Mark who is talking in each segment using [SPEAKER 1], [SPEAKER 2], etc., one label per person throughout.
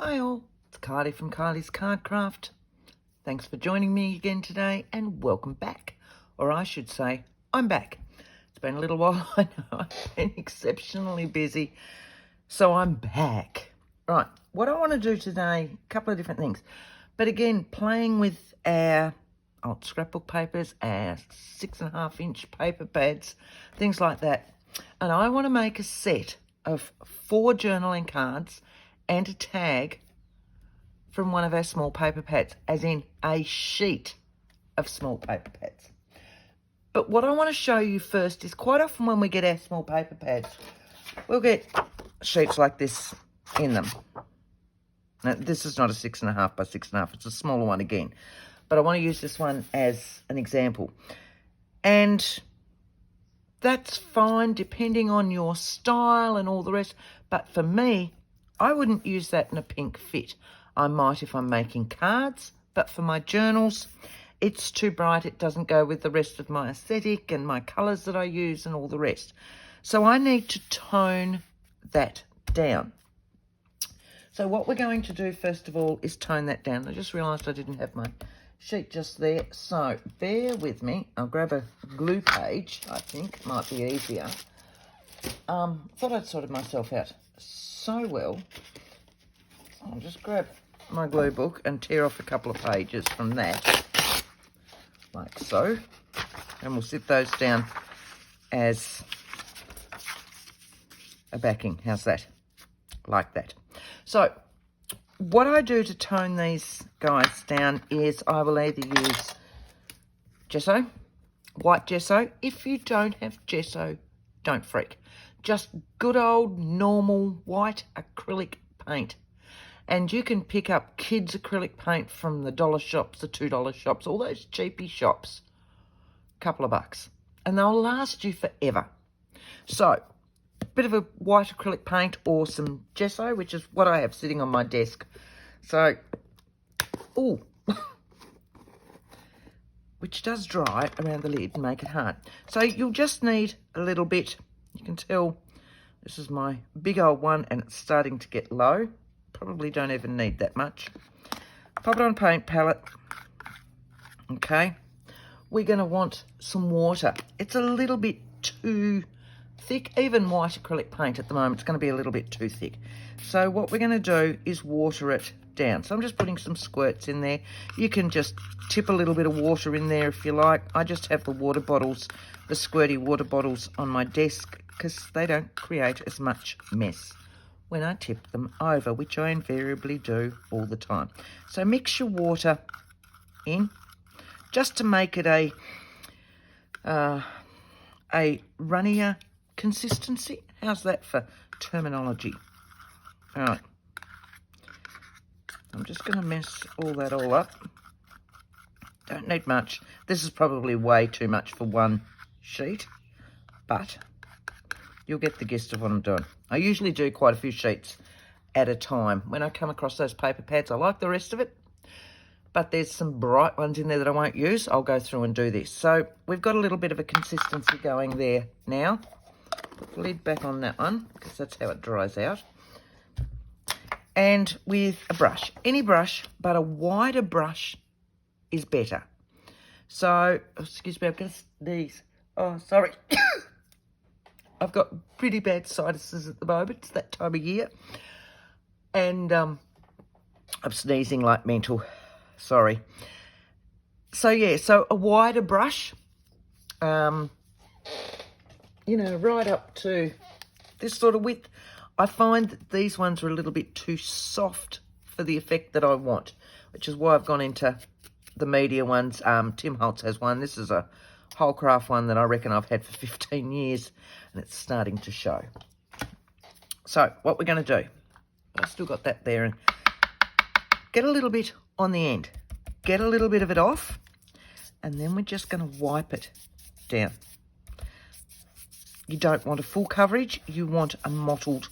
[SPEAKER 1] Hi all, it's Kylie from Kylie's Card Craft. Thanks for joining me again today and welcome back. Or I should say, I'm back. It's been a little while, I know, I've been exceptionally busy, so I'm back. Right, what I want to do today, a couple of different things. But again, playing with our old scrapbook papers, our 6.5-inch paper pads, things like that. And I want to make a set of 4 journaling cards and a tag from one of our small paper pads, as in a sheet of small paper pads. But what I want to show you first is quite often when we get our small paper pads, we'll get sheets like this in them. Now, this is not a 6.5 by 6.5, it's a smaller one again. But I want to use this one as an example. And that's fine depending on your style and all the rest. But for me, I wouldn't use that in a pink fit. I might if I'm making cards, but for my journals, it's too bright. It doesn't go with the rest of my aesthetic and my colours that I use and all the rest. So I need to tone that down. So what we're going to do first of all is tone that down. I just realised I didn't have my sheet just there. So bear with me. I'll grab a glue page. I think it might be easier. Thought I'd sorted myself out so well. I'll just grab my glue book and tear off a couple of pages from that, like so, and we'll sit those down as a backing. How's that? Like that. So what I do to tone these guys down is I will either use gesso, white gesso. If you don't have gesso, don't freak. Just good old normal white acrylic paint. And you can pick up kids' acrylic paint from the dollar shops, the $2 shops, all those cheapy shops. A couple of bucks. And they'll last you forever. So, a bit of a white acrylic paint or some gesso, which is what I have sitting on my desk. So, ooh. Which does dry around the lid and make it hard. So you'll just need a little bit. You can tell this is my big old one and it's starting to get low. Probably don't even need that much. Pop it on a paint palette. Okay. We're going to want some water. It's a little bit too thick. Even white acrylic paint at the moment, it's going to be a little bit too thick. So what we're going to do is water it down. So I'm just putting some squirts in there. You can just tip a little bit of water in there if you like. I just have the water bottles, the squirty water bottles on my desk because they don't create as much mess when I tip them over, which I invariably do all the time. So mix your water in just to make it a runnier consistency. How's that for terminology? All right. I'm just going to mess all that all up. Don't need much. This is probably way too much for one sheet, but you'll get the gist of what I'm doing. I usually do quite a few sheets at a time. When I come across those paper pads, I like the rest of it, but there's some bright ones in there that I won't use. I'll go through and do this. So we've got a little bit of a consistency going there now. Put the lid back on that one because that's how it dries out. And with a brush, any brush, but a wider brush is better. So, excuse me, I'm going to sneeze. Oh, sorry. I've got pretty bad sinuses at the moment. It's that time of year. And I'm sneezing like mental. Sorry. So, yeah, so a wider brush, you know, right up to this sort of width. I find that these ones are a little bit too soft for the effect that I want, which is why I've gone into the media ones. Tim Holtz has one. This is a Wholecraft one that I reckon I've had for 15 years, and it's starting to show. So what we're going to do, I've still got that there, and get a little bit on the end. Get a little bit of it off, and then we're just going to wipe it down. You don't want a full coverage, you want a mottled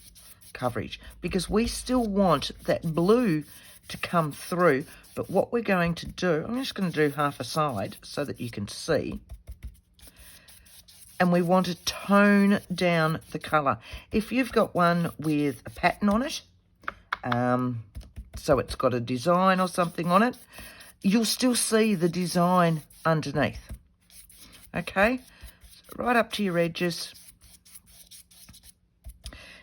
[SPEAKER 1] coverage, because we still want that blue to come through. But what we're going to do, I'm just going to do half a side so that you can see. And we want to tone down the colour. If you've got one with a pattern on it, so it's got a design or something on it, you'll still see the design underneath. Okay, right up to your edges.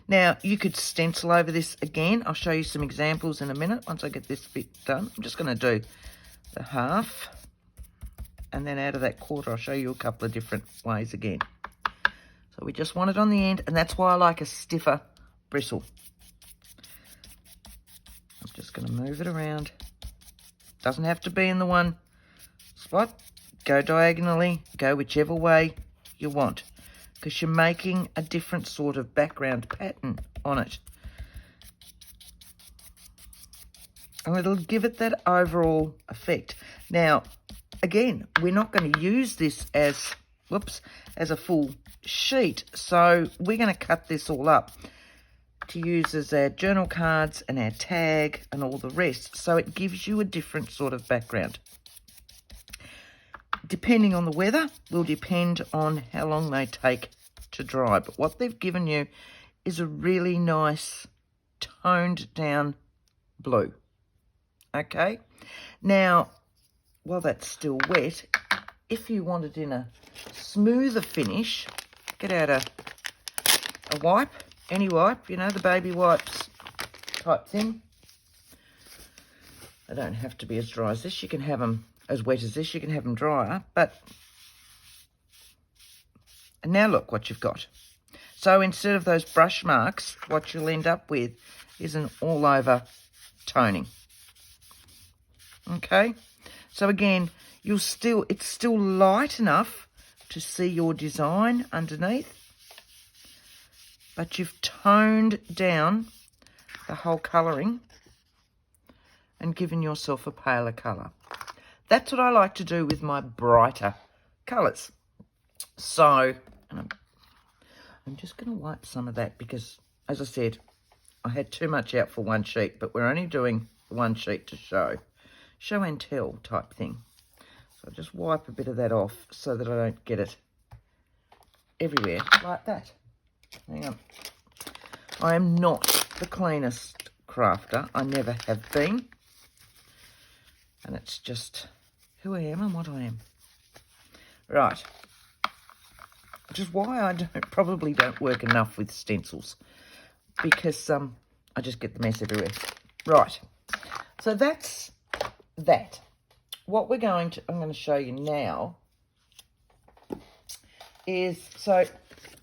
[SPEAKER 1] Now, you could stencil over this again. I'll show you some examples in a minute once I get this bit done. I'm just going to do the half, and then out of that quarter, I'll show you a couple of different ways again. So we just want it on the end, and that's why I like a stiffer bristle. I'm just going to move it around. Doesn't have to be in the one spot. Go diagonally, go whichever way you want, because you're making a different sort of background pattern on it. And it'll give it that overall effect. Now, again, we're not going to use this as, as a full sheet. So we're going to cut this all up to use as our journal cards and our tag and all the rest. So it gives you a different sort of background. Depending on the weather, will depend on how long they take to dry. But what they've given you is a really nice toned down blue. Okay. Now, while that's still wet, if you want it in a smoother finish, get out a wipe, any wipe, you know, the baby wipes type thing. They don't have to be as dry as this. You can have them as wet as this. You can have them drier, and now look what you've got. So instead of those brush marks, what you'll end up with is an all over toning. Okay, so again, it's still light enough to see your design underneath, but you've toned down the whole colouring and given yourself a paler colour. That's what I like to do with my brighter colours. So, and I'm just going to wipe some of that because, as I said, I had too much out for one sheet, but we're only doing one sheet to show and tell type thing. So I just wipe a bit of that off so that I don't get it everywhere like that. Hang on. I am not the cleanest crafter. I never have been. And it's just who I am and what I am. Right. Which is why I probably don't work enough with stencils. Because I just get the mess everywhere. Right. So that's that. What I'm going to show you now is, so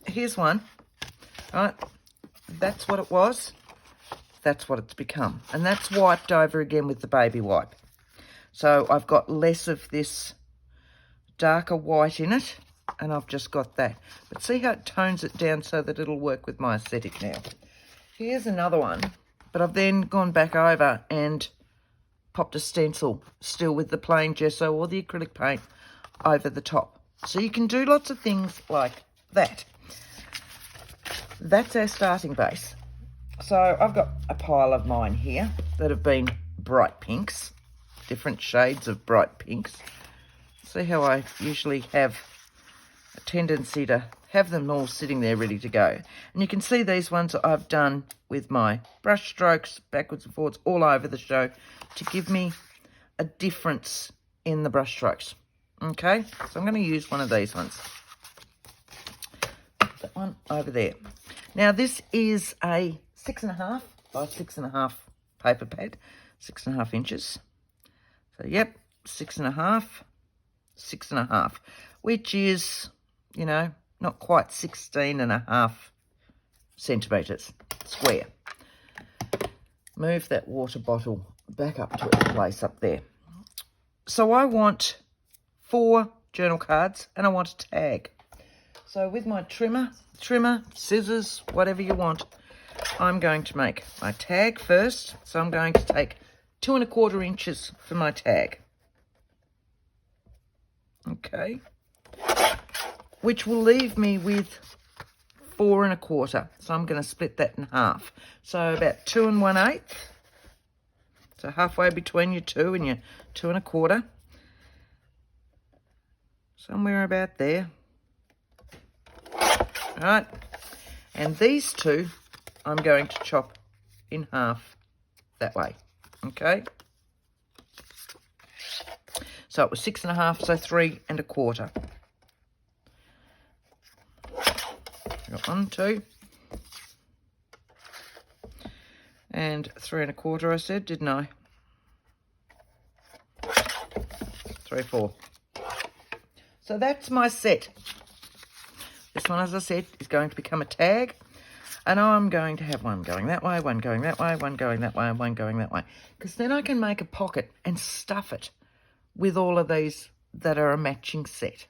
[SPEAKER 1] here's one, right? That's what it was. That's what it's become. And that's wiped over again with the baby wipe. So I've got less of this darker white in it, and I've just got that. But see how it tones it down so that it'll work with my aesthetic now. Here's another one, but I've then gone back over and popped a stencil, still with the plain gesso or the acrylic paint over the top. So you can do lots of things like that. That's our starting base. So I've got a pile of mine here that have been bright pinks, different shades of bright pinks. See how I usually have a tendency to have them all sitting there ready to go. And you can see these ones I've done with my brush strokes, backwards and forwards, all over the show to give me a difference in the brush strokes. Okay, so I'm going to use one of these ones. That one over there. Now this is a 6.5 by 6.5 paper pad, 6.5 inches. So yep, 6.5, 6.5, which is, you know, not quite 16.5 centimetres square. Move that water bottle back up to its place up there. So I want 4 journal cards and I want a tag. So with my trimmer, scissors, whatever you want, I'm going to make my tag first. So I'm going to take 2¼ inches for my tag. Okay. Which will leave me with 4¼ So I'm going to split that in half. So about 2 1/8. So halfway between your 2 and your 2¼ Somewhere about there. All right. And these two I'm going to chop in half that way. Okay. So it was 6.5, so 3 1/4. Got 1, 2. And 3 1/4 I said, didn't I? 3, 4. So that's my set. This one, as I said, is going to become a tag. And I'm going to have one going that way, one going that way, one going that way, and one going that way. Because then I can make a pocket and stuff it with all of these that are a matching set.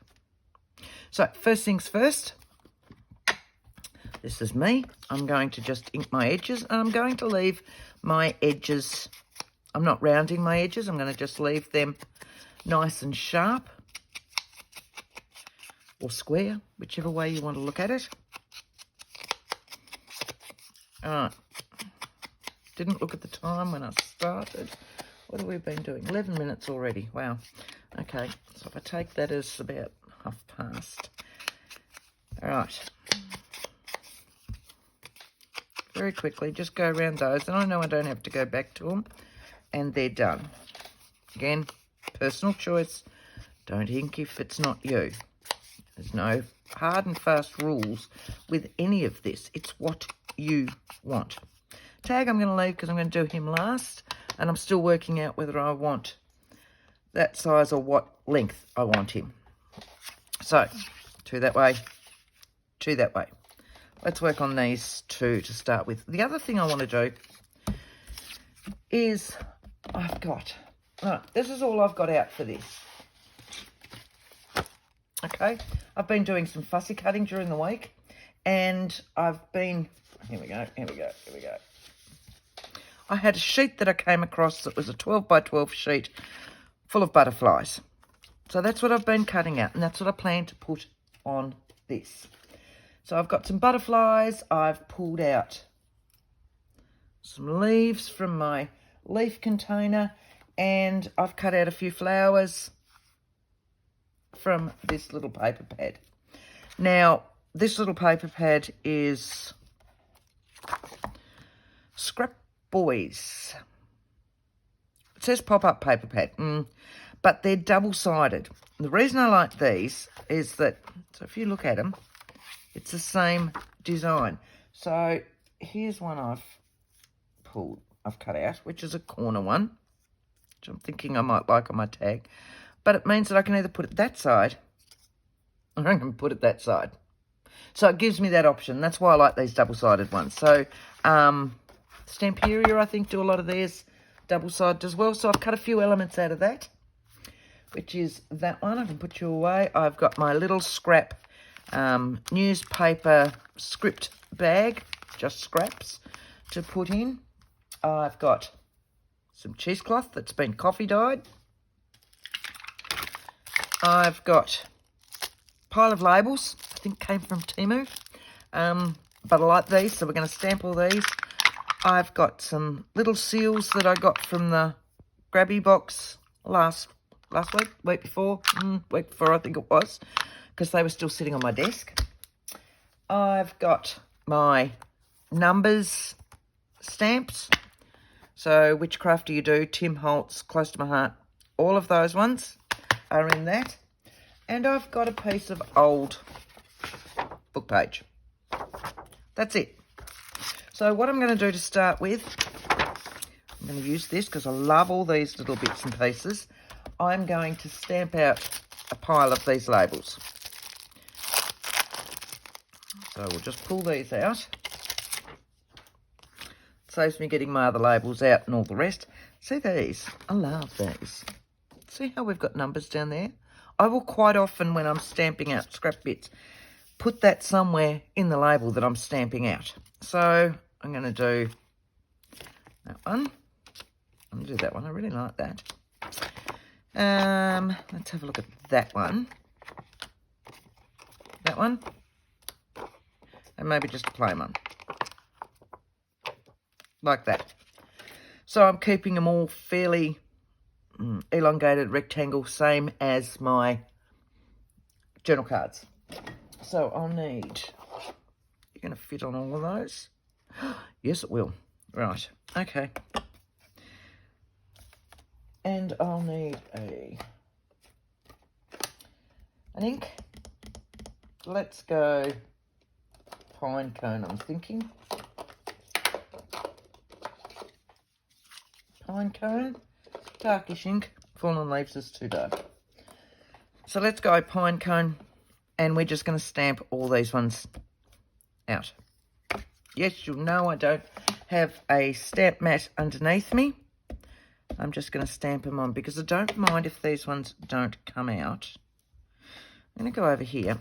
[SPEAKER 1] So first things first, this is me. I'm going to just ink my edges, and I'm going to leave my edges. I'm not rounding my edges. I'm going to just leave them nice and sharp or square, whichever way you want to look at it. All right. Didn't look at the time when I started. What have we been doing? 11 minutes already. Wow. Okay. So if I take that as about 1/2 All right. Very quickly, just go around those. And I know I don't have to go back to them. And they're done. Again, personal choice. Don't ink if it's not you. There's no hard and fast rules with any of this. It's what you want. Tag I'm going to leave because I'm going to do him last, and I'm still working out whether I want that size or what length I want him. So 2 that way, 2 that way. Let's work on these 2 to start with. The other thing I want to do is this is all I've got out for this. Okay, I've been doing some fussy cutting during the week, and I've been, here we go. I had a sheet that I came across that was a 12 by 12 sheet full of butterflies. So that's what I've been cutting out, and that's what I plan to put on this. So I've got some butterflies. I've pulled out some leaves from my leaf container, and I've cut out a few flowers from this little paper pad. Now, this little paper pad is Scrap Boys. It says pop-up paper pad, but they're double-sided. The reason I like these is that, so if you look at them, it's the same design. So here's one I've cut out, which is a corner one, which I'm thinking I might like on my tag. But it means that I can either put it that side or I can put it that side. So it gives me that option. That's why I like these double-sided ones. So Stamperia, I think, do a lot of theirs double-sided as well. So I've cut a few elements out of that, which is that one. I can put you away. I've got my little scrap newspaper script bag, just scraps, to put in. I've got some cheesecloth that's been coffee dyed. I've got a pile of labels, I think came from Temu, but I like these, so we're going to stamp all these. I've got some little seals that I got from the grabby box last week before I think it was, because they were still sitting on my desk. I've got my numbers stamps, so which craft do you do, Tim Holtz, Close to My Heart, all of those ones are in that. And I've got a piece of old book page. That's it. So what I'm going to do to start with, I'm going to use this because I love all these little bits and pieces. I'm going to stamp out a pile of these labels. So we'll just pull these out. Saves me getting my other labels out and all the rest. See these? I love these. See how we've got numbers down there? I will quite often, when I'm stamping out scrap bits, put that somewhere in the label that I'm stamping out. So I'm going to do that one. I'm going to do that one. I really like that. Let's have a look at that one. That one. And maybe just a plain one. Like that. So I'm keeping them all fairly elongated rectangle, same as my journal cards. So I'll need, you're going to fit on all of those? Yes, it will. Right, okay. And I'll need an ink. Let's go pine cone, I'm thinking. Pine cone, darkish ink. Fallen leaves is too dark. So let's go pine cone, and we're just going to stamp all these ones out. Yes, you'll know I don't have a stamp mat underneath me. I'm just going to stamp them on because I don't mind if these ones don't come out. I'm going to go over here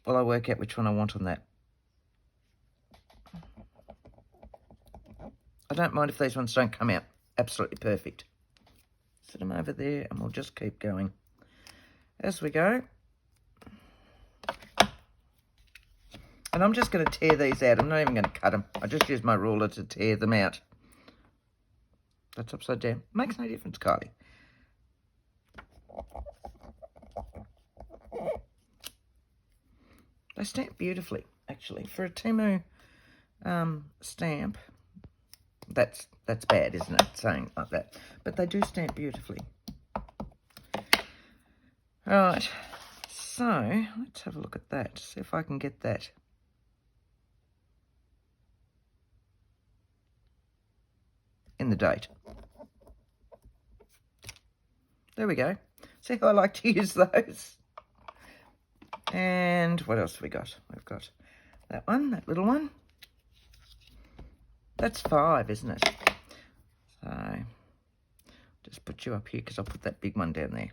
[SPEAKER 1] while I work out which one I want on that. I don't mind if these ones don't come out. Absolutely perfect. Set them over there and we'll just keep going as we go. And I'm just going to tear these out. I'm not even going to cut them. I just use my ruler to tear them out. That's upside down. Makes no difference, Kylie. They stamp beautifully, actually. For a Temu stamp, that's bad, isn't it, saying like that? But they do stamp beautifully. Right, so let's have a look at that. See if I can get that. In the date. There we go. See how I like to use those? And what else have we got? We've got that one, that little one. That's 5, isn't it? So just put you up here because I'll put that big one down there.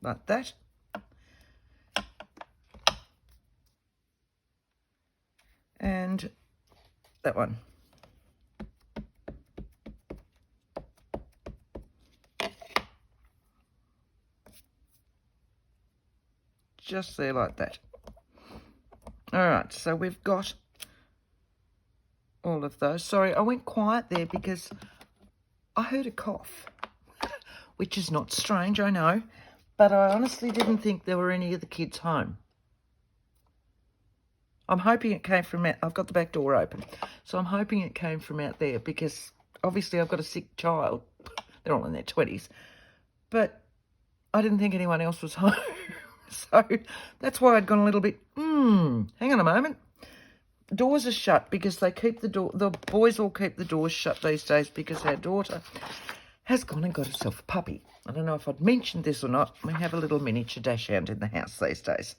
[SPEAKER 1] Like that. And that one. Just there like that. All right, so we've got all of those. Sorry, I went quiet there because I heard a cough, which is not strange, I know, but I honestly didn't think there were any of the kids home. I'm hoping it came from out, I've got the back door open, so I'm hoping it came from out there because obviously I've got a sick child. They're all in their 20s, but I didn't think anyone else was home. So that's why I'd gone a little bit, hang on a moment. Doors are shut because they keep the boys all keep the doors shut these days because our daughter has gone and got herself a puppy. I don't know if I'd mentioned this or not. We have a little miniature dachshund in the house these days.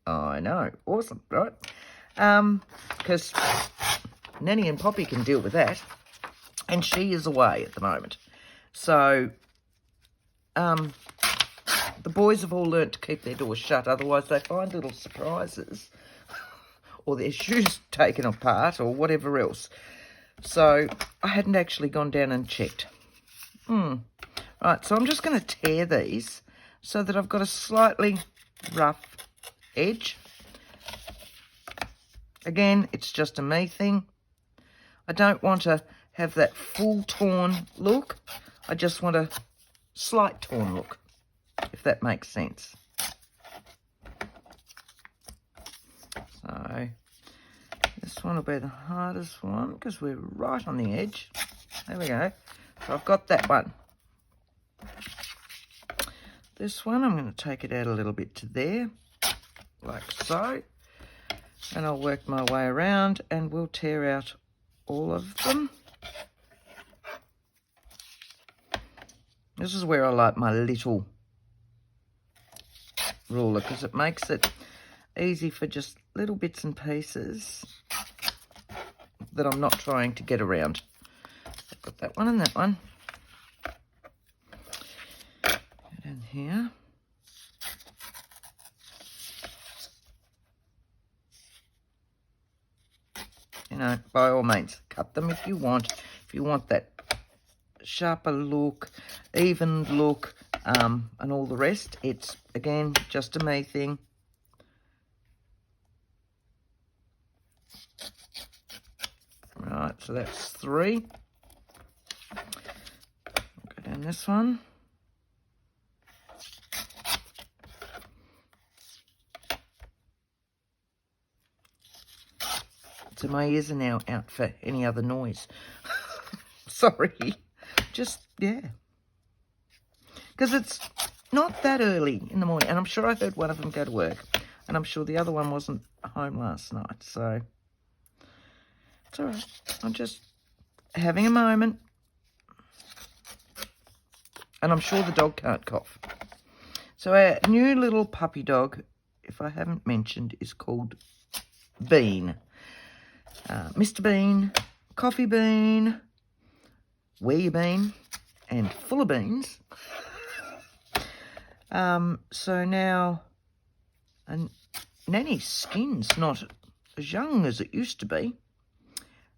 [SPEAKER 1] I know, awesome, right? Because Nanny and Poppy can deal with that, and she is away at the moment. So, the boys have all learnt to keep their doors shut, otherwise they find little surprises or their shoes taken apart or whatever else. So I hadn't actually gone down and checked. Right, so I'm just going to tear these so that I've got a slightly rough edge. Again, it's just a me thing. I don't want to have that full torn look. I just want a slight torn look, if that makes sense. So this one will be the hardest one because we're right on the edge. There we go. So I've got that one. This one, I'm going to take it out a little bit to there, like so. And I'll work my way around and we'll tear out all of them. This is where I like my little ruler because it makes it easy for just little bits and pieces that I'm not trying to get around. I've got that one and that one. Go down here. You know, by all means, cut them if you want. If you want that sharper look, even look, and all the rest. It's, again, just a me thing. Right, so that's 3. Go down this one. So my ears are now out for any other noise. Sorry. Just, yeah. Because it's not that early in the morning. And I'm sure I heard one of them go to work. And I'm sure the other one wasn't home last night. So it's all right. I'm just having a moment. And I'm sure the dog can't cough. So our new little puppy dog, if I haven't mentioned, is called Bean. Mr. Bean, Coffee Bean, Where You Been, and Full of Beans. So now, and Nanny's skin's not as young as it used to be.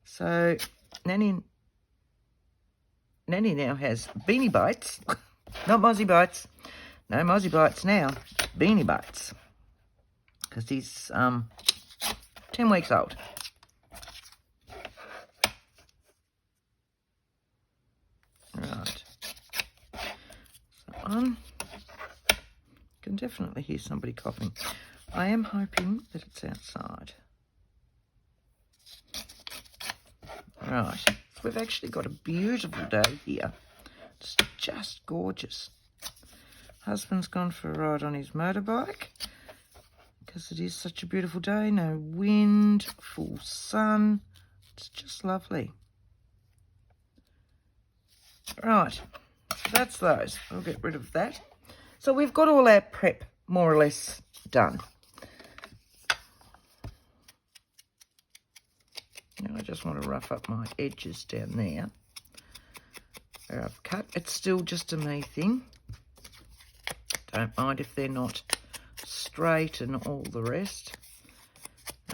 [SPEAKER 1] So Nanny now has Beanie Bites, not Mozzie Bites. No Mozzie Bites now, Beanie Bites. Because he's 10 weeks old. Right. So can definitely hear somebody coughing. I am hoping that it's outside. Right. We've actually got a beautiful day here. It's just gorgeous. Husband's gone for a ride on his motorbike because it is such a beautiful day. No wind, full sun. It's just lovely. Right, so that's those. I'll get rid of that. So we've got all our prep more or less done. Now I just want to rough up my edges down there where I've cut. It's still just a me thing. Don't mind if they're not straight and all the rest.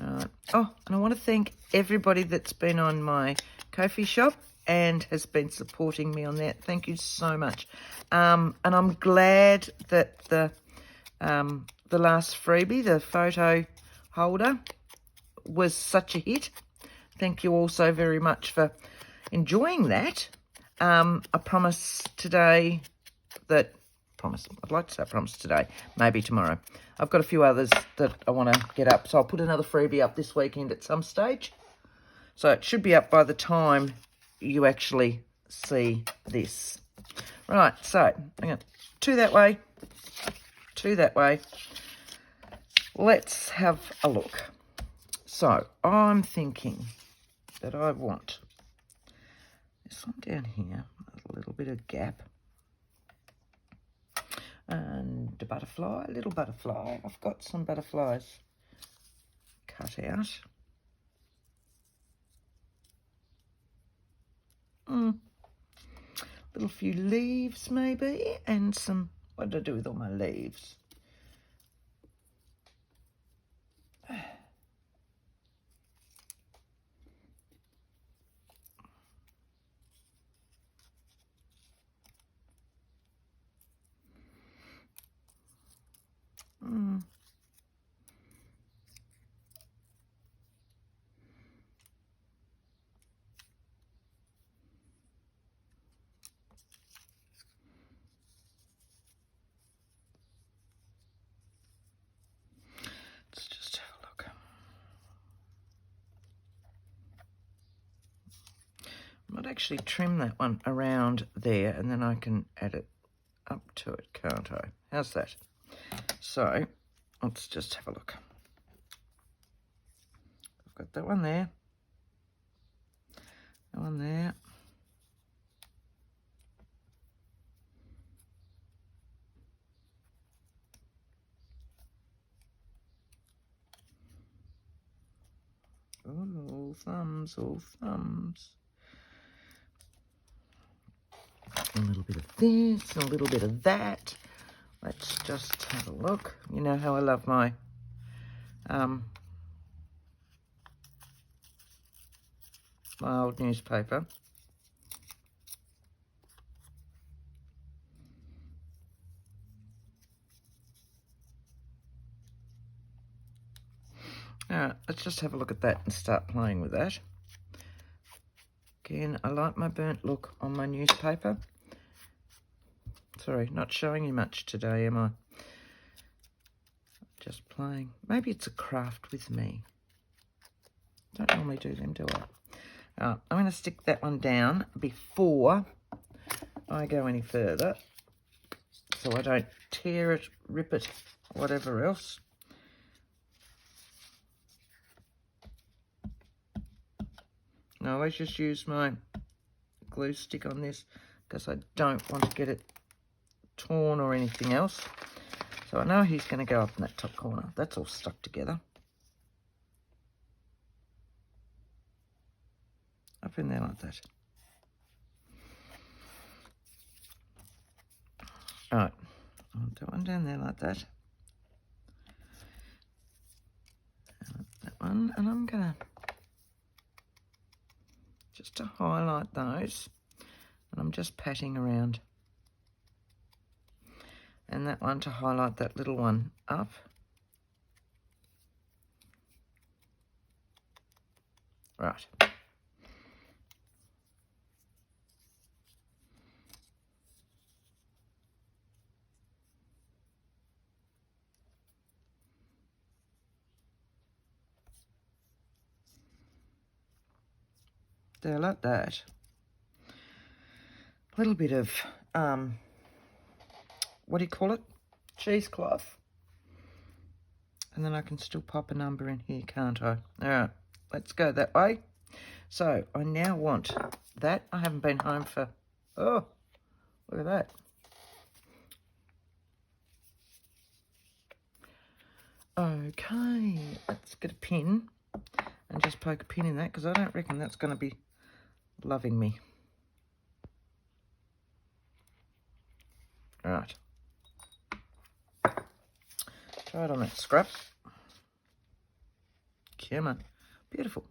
[SPEAKER 1] Oh, and I want to thank everybody that's been on my Ko-fi shop and has been supporting me on that. Thank you so much. And I'm glad that the last freebie, the photo holder, was such a hit. Thank you all so very much for enjoying that. I promise today that... I'd like to say promise today, maybe tomorrow. I've got a few others that I want to get up, so I'll put another freebie up this weekend at some stage. So it should be up by the time you actually see this. Right, so I'm going to two that way. Let's have a look. So I'm thinking that I want this one down here, a little bit of gap. And a butterfly, a little butterfly. I've got some butterflies cut out. Little few leaves maybe, and some, what did I do with all my leaves? Let's just have a look. I might actually trim that one around there and then I can add it up to it, can't I? How's that? So let's just have a look. I've got that one there. That one there. All thumbs, all thumbs. A little bit of this, a little bit of that. Let's just have a look. You know how I love my my old newspaper. All right, let's just have a look at that and start playing with that. Again, I like my burnt look on my newspaper. Sorry, not showing you much today, am I? Just playing. Maybe it's a craft with me. Don't normally do them, do I? I'm going to stick that one down before I go any further, so I don't tear it, rip it, whatever else. I always just use my glue stick on this because I don't want to get it torn or anything else. So I know he's going to go up in that top corner. That's all stuck together. Up in there like that. Alright, I'll do one down there like that. And that one, and I'm going to, just to highlight those, and I'm just patting around. And that one to highlight that little one up. Right. There, like that. A little bit of, what do you call it? Cheesecloth. And then I can still pop a number in here, can't I? All right, let's go that way. So I now want that. I haven't been home for, oh, look at that. Okay, let's get a pin and just poke a pin in that because I don't reckon that's going to be loving me. All right. Try it on that scrap. Come on. Beautiful.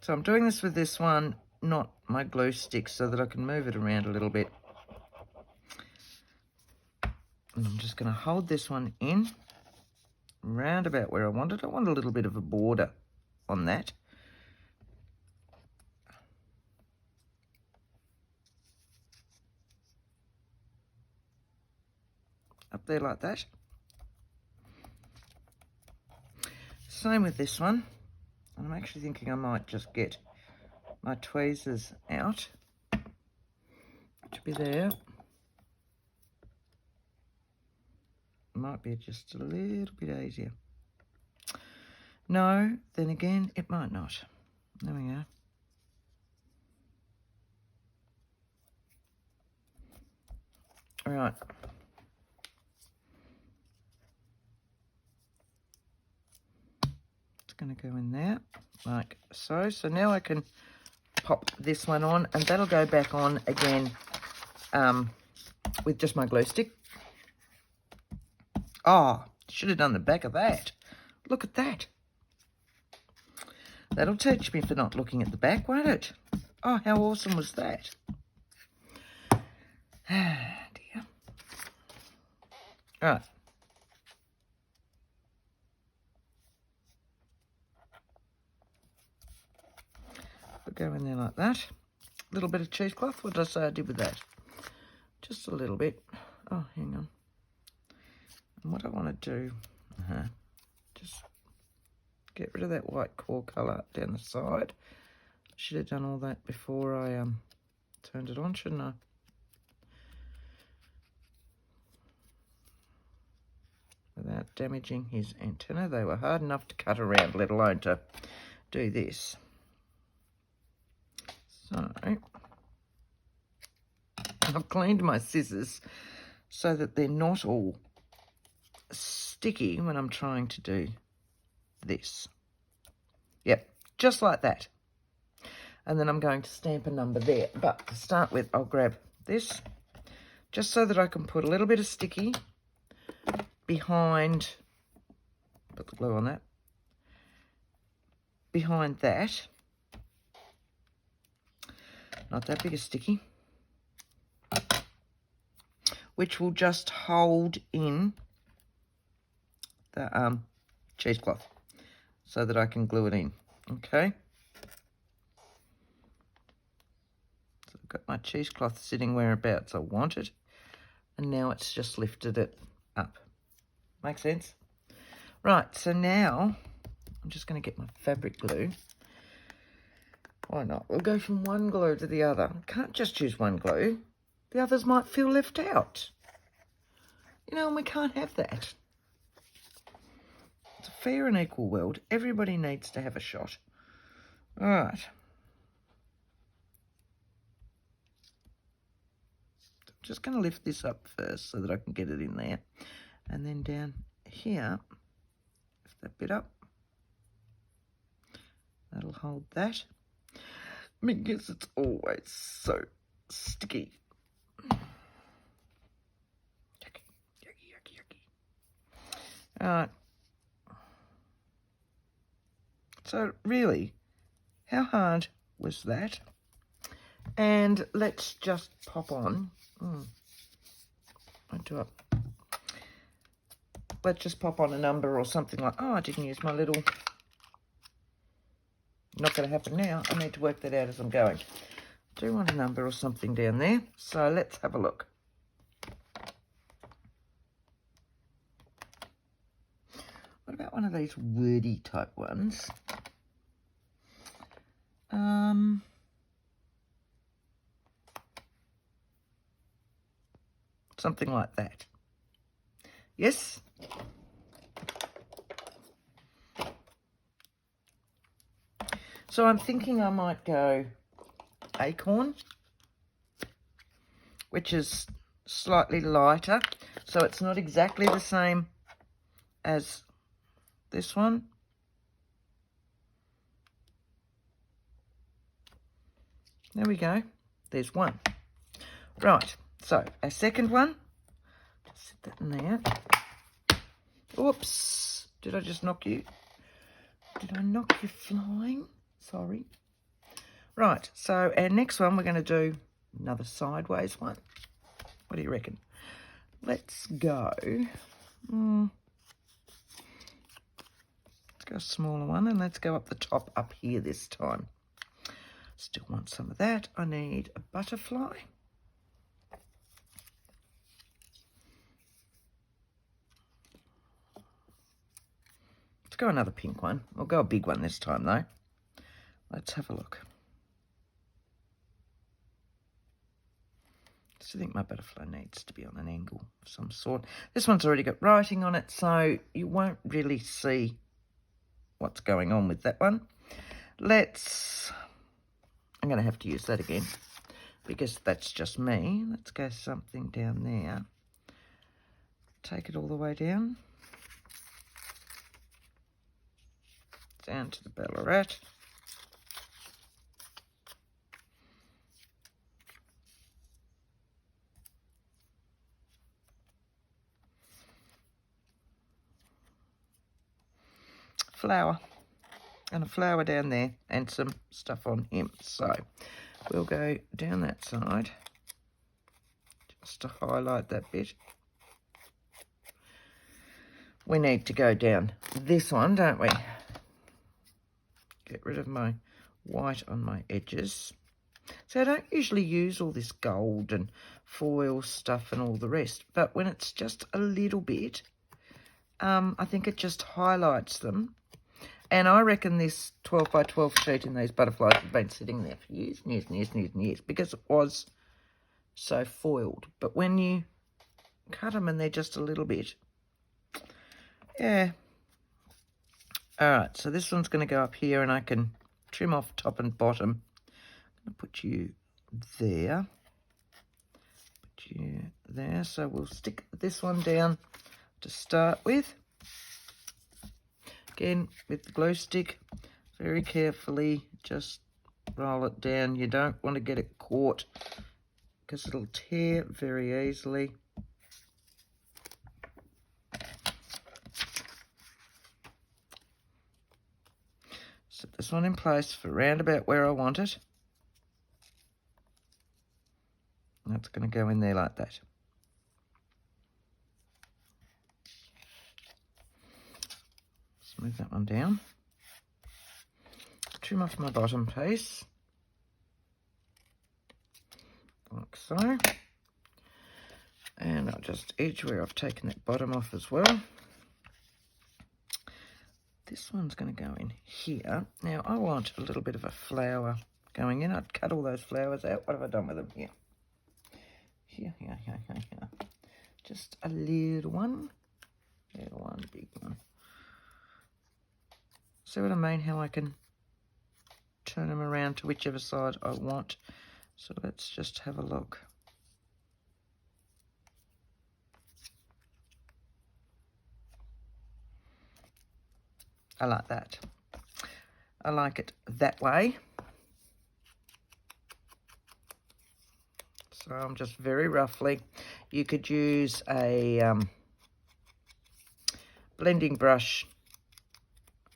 [SPEAKER 1] So I'm doing this with this one, not my glue stick, so that I can move it around a little bit. And I'm just going to hold this one in, round about where I want it. I want a little bit of a border on that. Up there like that. Same with this one. I'm actually thinking I might just get my tweezers out to be there. Might be just a little bit easier. No, then again, it might not. There we go. All right. It's going to go in there like so. So now I can pop this one on, and that'll go back on again with just my glue stick. Oh, should have done the back of that. Look at that. That'll teach me for not looking at the back, won't it? Oh, how awesome was that? Ah, dear. All right. We'll go in there like that. A little bit of cheesecloth. What did I say I did with that? Just a little bit. Oh, hang on. And what I want to do, just get rid of that white core colour down the side. Should have done all that before I turned it on, shouldn't I? Without damaging his antenna. They were hard enough to cut around, let alone to do this. So, I've cleaned my scissors so that they're not all sticky when I'm trying to do this. Yep, just like that. And then I'm going to stamp a number there. But to start with, I'll grab this just so that I can put a little bit of sticky behind, put the glue on that, behind that. Not that big a sticky. Which will just hold in the cheesecloth so that I can glue it in. Okay. So I've got my cheesecloth sitting whereabouts I want it. And now it's just lifted it up. Make sense? Right, so now I'm just going to get my fabric glue. Why not? We'll go from one glue to the other. Can't just use one glue. The others might feel left out. You know, and we can't have that. It's a fair and equal world. Everybody needs to have a shot. All right. Just going to lift this up first so that I can get it in there. And then down here, lift that bit up. That'll hold that. Because it's always so sticky. Yucky, yucky, yucky, yucky. All right. So really, how hard was that? And let's just pop on. Let's just pop on a number or something like, oh, I didn't use my little, not going to happen now. I need to work that out as I'm going. I do want a number or something down there. So let's have a look. What about one of these wordy type ones? Something like that. Yes? So I'm thinking I might go acorn, which is slightly lighter. So it's not exactly the same as this one. There we go. There's one. Right. So, a second one, just sit that in there. Oops, did I just knock you? Did I knock you flying? Sorry. Right, so our next one, we're going to do another sideways one. What do you reckon? Let's go. Let's go a smaller one, and let's go up the top up here this time. Still want some of that. I need a butterfly. Let's go another pink one. We'll go a big one this time, though. Let's have a look. I still think my butterfly needs to be on an angle of some sort. This one's already got writing on it, so you won't really see what's going on with that one. I'm going to have to use that again because that's just me. Let's go something down there. Take it all the way down. Down to the Ballarat. Flower. And a flower down there and some stuff on him. So we'll go down that side just to highlight that bit. We need to go down this one, don't we? Get rid of my white on my edges. So I don't usually use all this gold and foil stuff and all the rest, but when it's just a little bit, I think it just highlights them. And I reckon this 12 by 12 sheet in these butterflies have been sitting there for years and years and years and years and years because it was so foiled. But when you cut them and they're just a little bit, yeah. All right, so this one's going to go up here and I can trim off top and bottom. I'm going to put you there. Put you there. So we'll stick this one down to start with. Again, with the glue stick, very carefully, just roll it down. You don't want to get it caught because it'll tear very easily. Set this one in place for round about where I want it. That's going to go in there like that. Move that one down. Trim off my bottom piece. Like so. And I'll just edge where I've taken that bottom off as well. this one's going to go in here. Now, I want a little bit of a flower going in. I'd cut all those flowers out. What have I done with them? Here. Here. Just a little one. Little one, big one. See what I mean? How I can turn them around to whichever side I want. So let's just have a look. I like that. I like it that way. So I'm just very roughly. You could use a blending brush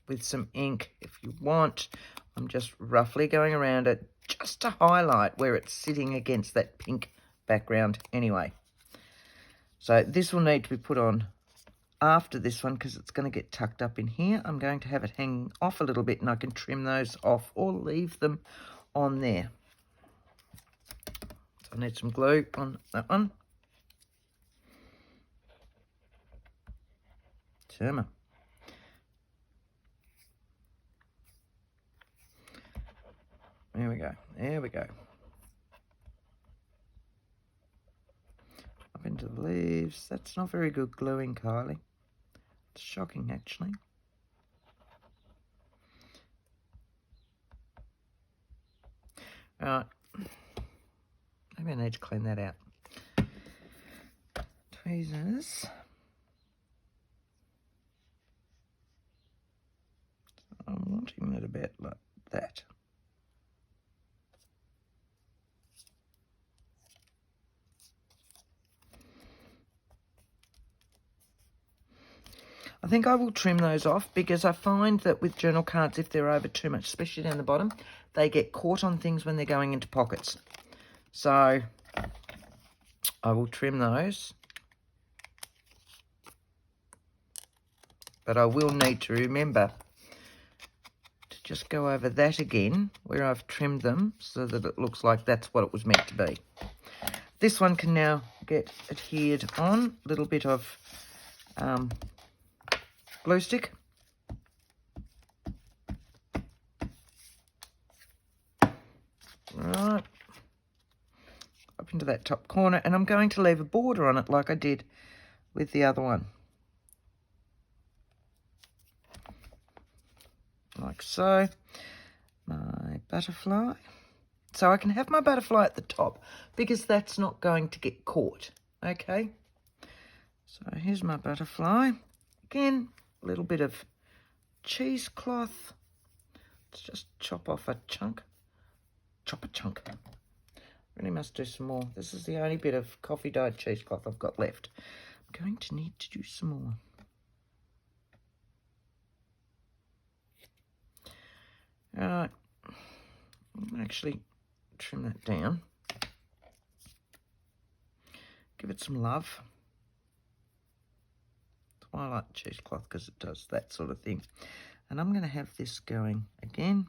[SPEAKER 1] with some ink if you want. I'm just roughly going around it just to highlight where it's sitting against that pink background anyway. So this will need to be put on after this one because it's going to get tucked up in here. I'm going to have it hanging off a little bit and I can trim those off or leave them on there. So I need some glue on that one. Turner. There we go. There we go. Up into the leaves. That's not very good gluing, Kylie. It's shocking, actually. Right. Maybe I need to clean that out. Tweezers. I'm wanting it a bit like that. I think I will trim those off because I find that with journal cards, if they're over too much, especially down the bottom, they get caught on things when they're going into pockets. So I will trim those. But I will need to remember to just go over that again where I've trimmed them so that it looks like that's what it was meant to be. This one can now get adhered on. A little bit of glue stick. Right. Up into that top corner. And I'm going to leave a border on it like I did with the other one. Like so. My butterfly. So I can have my butterfly at the top because that's not going to get caught. Okay. So here's my butterfly. Again, a little bit of cheesecloth. Let's just chop off a chunk. Chop a chunk. Really must do some more. This is the only bit of coffee dyed cheesecloth I've got left. I'm going to need to do some more. Alright. I'll actually trim that down. Give it some love. That's why I like cheesecloth, because it does that sort of thing. And I'm going to have this going again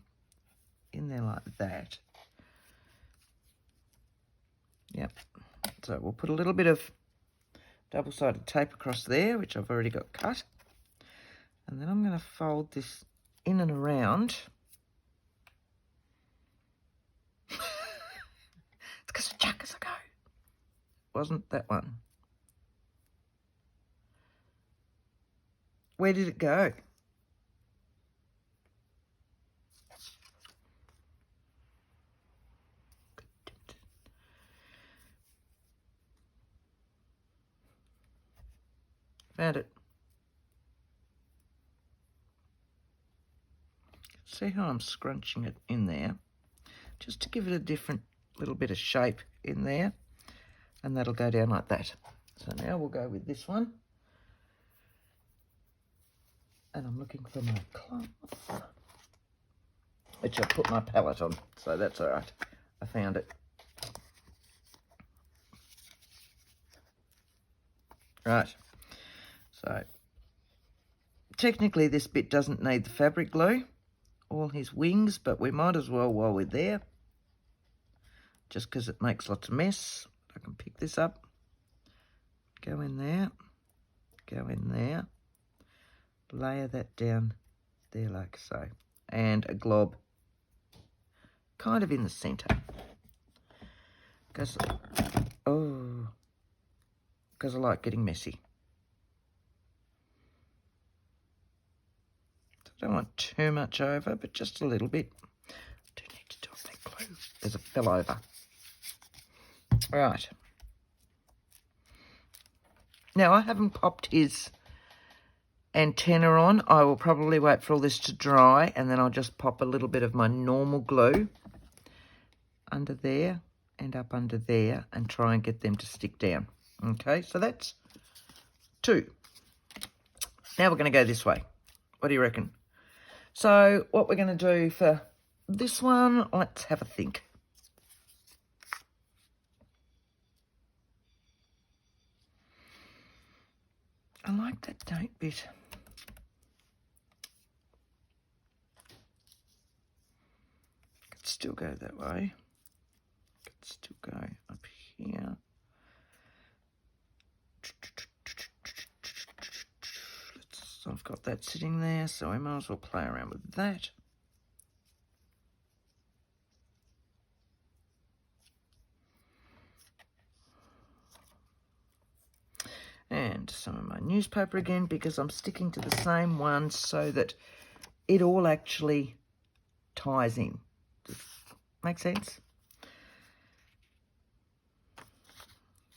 [SPEAKER 1] in there like that. Yep. So we'll put a little bit of double-sided tape across there, which I've already got cut. And then I'm going to fold this in and around. It's because I chuck as I go. Wasn't that one? Where did it go? Found it. See how I'm scrunching it in there? Just to give it a different little bit of shape in there. And that'll go down like that. So now we'll go with this one. And I'm looking for my cloth, which I put my palette on, so that's all right. I found it. Right. So technically this bit doesn't need the fabric glue, all his wings, but we might as well while we're there, just because it makes lots of mess. I can pick this up, go in there, layer that down there like so. And a glob kind of in the centre. Because I like getting messy. So I don't want too much over, but just a little bit. Do need to do off that glue. There's a fell over. Right. Now I haven't popped his antenna on. I will probably wait for all this to dry, and then I'll just pop a little bit of my normal glue under there and up under there and try and get them to stick down. Okay, so that's 2. Now we're going to go this way. What do you reckon? So what we're going to do for this one, let's have a think. I like that date bit. Could still go that way. Could still go up here. I've got that sitting there, so I might as well play around with that. And some of my newspaper again, because I'm sticking to the same one so that it all actually ties in. Does make sense?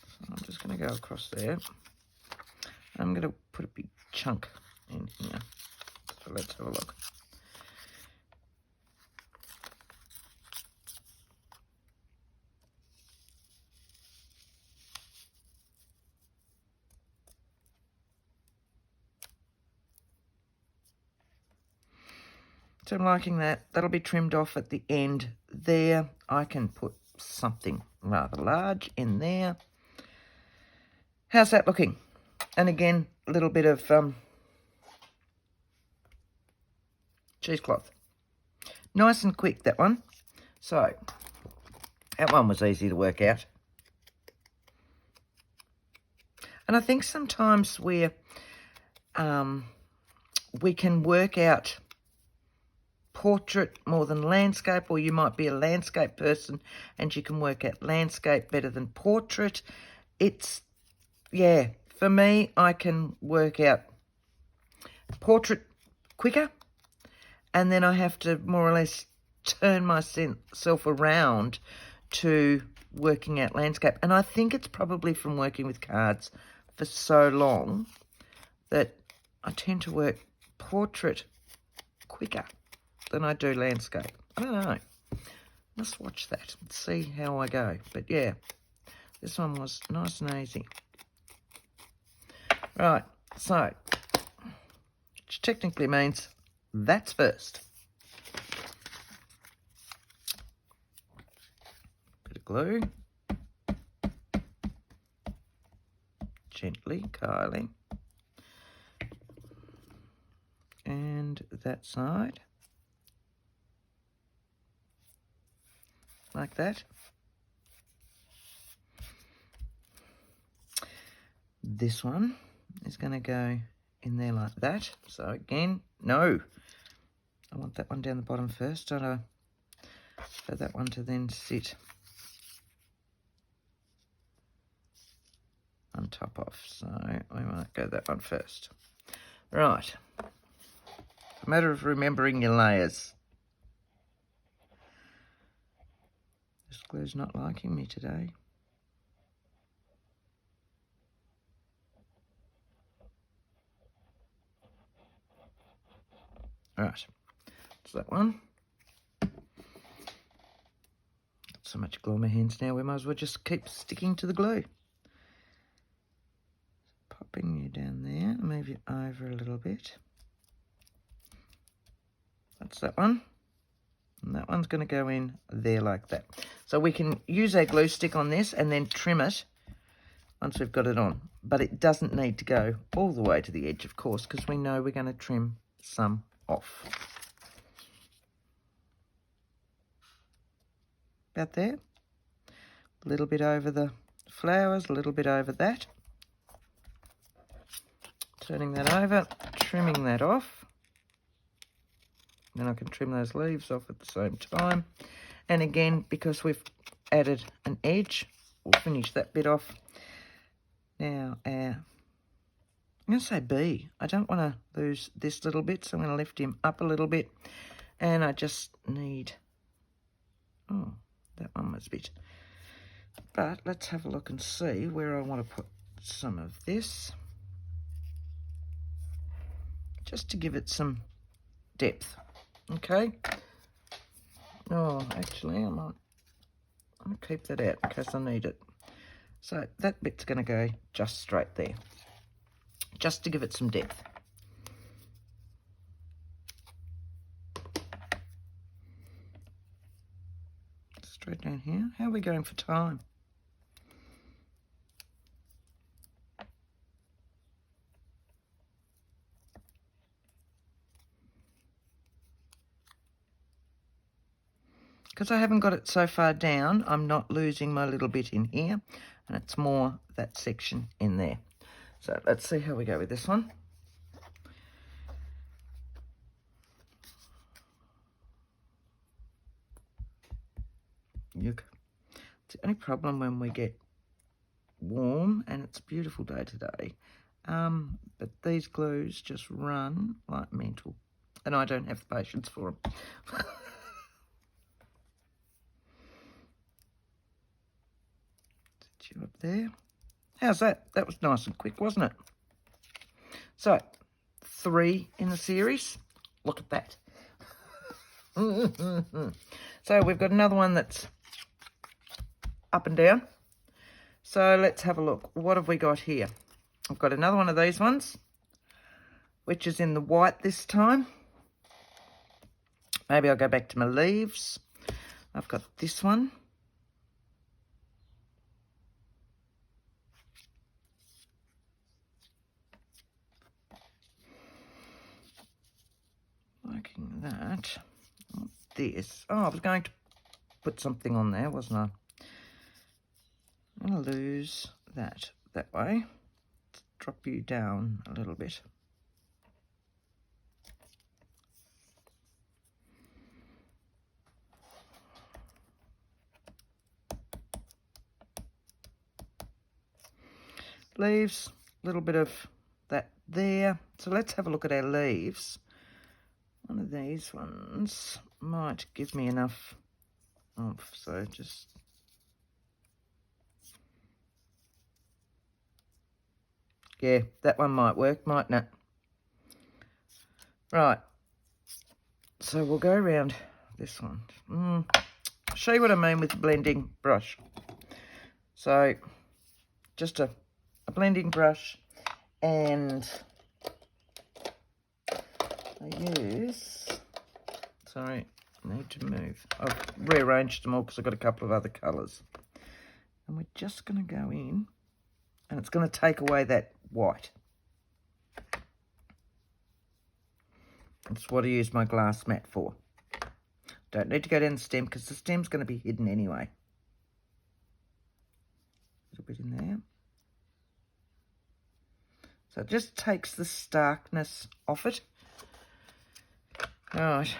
[SPEAKER 1] So I'm just going to go across there. I'm going to put a big chunk in here. So let's have a look. So I'm liking that. That'll be trimmed off at the end there. I can put something rather large in there. How's that looking? And again, a little bit of cheesecloth. Nice and quick, that one. So, that one was easy to work out. And I think sometimes we can work out portrait more than landscape, or you might be a landscape person and you can work out landscape better than portrait. It's, yeah, for me, I can work out portrait quicker, and then I have to more or less turn myself around to working out landscape. And I think it's probably from working with cards for so long that I tend to work portrait quicker than I do landscape. I don't know. Must watch that and see how I go. But yeah, this one was nice and easy. Right, so, which technically means that's first. Bit of glue. Gently, Kylie. And that side. Like that. This one is going to go in there like that. So again, no. I want that one down the bottom first, don't I? For that one to then sit on top of. So we might go that one first. Right. It's a matter of remembering your layers. This glue's not liking me today. Right, that's that one. Got so much glue on my hands now, we might as well just keep sticking to the glue. Popping you down there, move you over a little bit. That's that one. And that one's going to go in there like that. So we can use our glue stick on this and then trim it once we've got it on. But it doesn't need to go all the way to the edge, of course, because we know we're going to trim some off. About there. A little bit over the flowers, a little bit over that. Turning that over, trimming that off. Then I can trim those leaves off at the same time. And again, because we've added an edge, we'll finish that bit off. Now, I'm going to say B. I don't want to lose this little bit, so I'm going to lift him up a little bit. And I just need... Oh, that one was a bit... But let's have a look and see where I want to put some of this. Just to give it some depth. Okay? Oh, actually, I'm going to keep that out in case I need it. So that bit's going to go just straight there. Just to give it some depth. Straight down here. How are we going for time? Because I haven't got it so far down, I'm not losing my little bit in here, and it's more that section in there. So let's see how we go with this one. Yuck. It's the only problem when we get warm, and it's a beautiful day today, but these glues just run like mental, and I don't have the patience for them. Set you up there. How's that? That was nice and quick, wasn't it? So, 3 in the series. Look at that. So we've got another one that's up and down. So let's have a look. What have we got here? I've got another one of these ones, which is in the white this time. Maybe I'll go back to my leaves. I've got this one. Liking that. This. Oh, I was going to put something on there, wasn't I? I'm going to lose that way. Let's drop you down a little bit. Leaves, a little bit of that there. So let's have a look at our leaves. One of these ones might give me enough oomph, so just... Yeah, that one might work, mightn't it? Right. So we'll go around this one. I'll show you what I mean with the blending brush. So just a blending brush, and I use... Sorry, I need to move. I've rearranged them all because I've got a couple of other colours. And we're just going to go in, and it's going to take away that white. That's what I use my glass mat for. Don't need to go down the stem because the stem's going to be hidden anyway. A little bit in there. So it just takes the starkness off it. All right.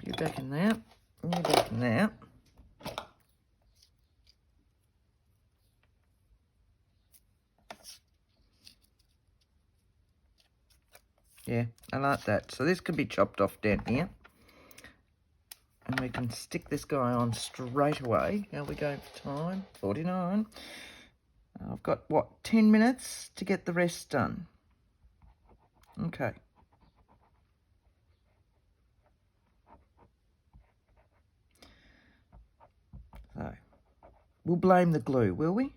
[SPEAKER 1] You back in there. You back in there. Yeah, I like that. So this can be chopped off down here. And we can stick this guy on straight away. How are we going for time? 49. I've got, what, 10 minutes to get the rest done. Okay. So, we'll blame the glue, will we?